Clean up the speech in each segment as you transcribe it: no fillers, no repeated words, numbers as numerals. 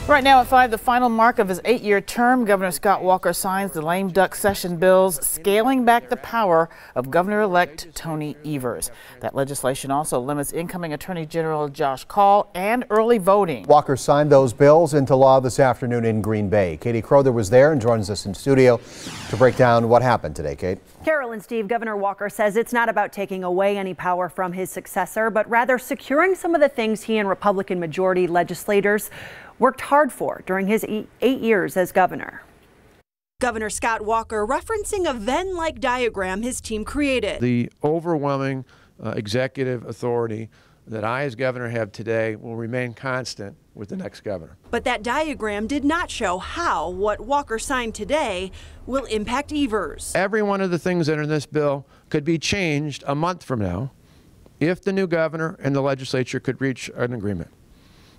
Right now at 5, the final mark of his 8-year term, Governor Scott Walker signs the lame duck session bills scaling back the power of Governor-elect Tony Evers. That legislation also limits incoming Attorney General Josh Kaul and early voting. Walker signed those bills into law this afternoon in Green Bay. Katie Crowther was there and joins us in studio to break down what happened today. Kate? Carol and Steve, Governor Walker says it's not about taking away any power from his successor, but rather securing some of the things he and Republican majority legislators worked hard for during his 8 years as governor. Governor Scott Walker referencing a Venn-like diagram his team created. The overwhelming executive authority that I as governor have today will remain constant with the next governor. But that diagram did not show how what Walker signed today will impact Evers. Every one of the things that are in this bill could be changed a month from now if the new governor and the legislature could reach an agreement.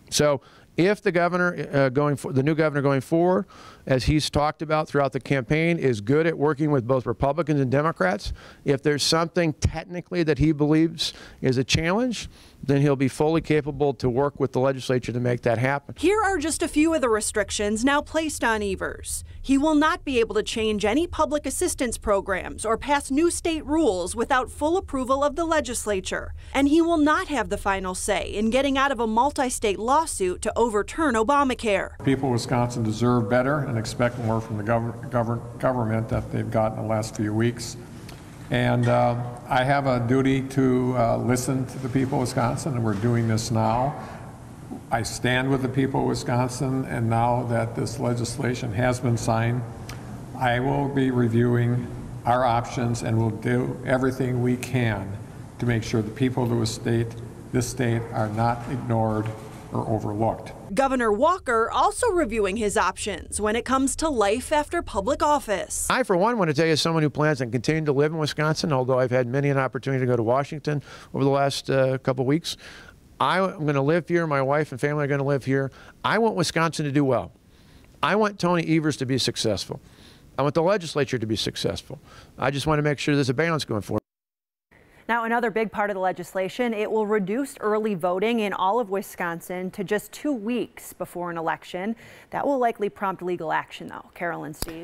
So if the governor the new governor going forward, as he's talked about throughout the campaign, is good at working with both Republicans and Democrats, if there's something technically that he believes is a challenge, then he'll be fully capable to work with the legislature to make that happen. Here are just a few of the restrictions now placed on Evers. He will not be able to change any public assistance programs or pass new state rules without full approval of the legislature. And he will not have the final say in getting out of a multi-state lawsuit to overturn Obamacare. People of Wisconsin deserve better and expect more from the government that they've gotten the last few weeks. And I have a duty to listen to the people of Wisconsin, and we're doing this now. I stand with the people of Wisconsin, and now that this legislation has been signed, I will be reviewing our options and will do everything we can to make sure the people of this state are not ignored or overlooked. Governor Walker also reviewing his options when it comes to life after public office. I, for one, want to tell you, as someone who plans on continuing to live in Wisconsin, although I've had many an opportunity to go to Washington over the last couple of weeks, I'm going to live here. My wife and family are going to live here. I want Wisconsin to do well. I want Tony Evers to be successful. I want the legislature to be successful. I just want to make sure there's a balance going forward. Now, another big part of the legislation, it will reduce early voting in all of Wisconsin to just 2 weeks before an election. That will likely prompt legal action, though. Carol and Steve.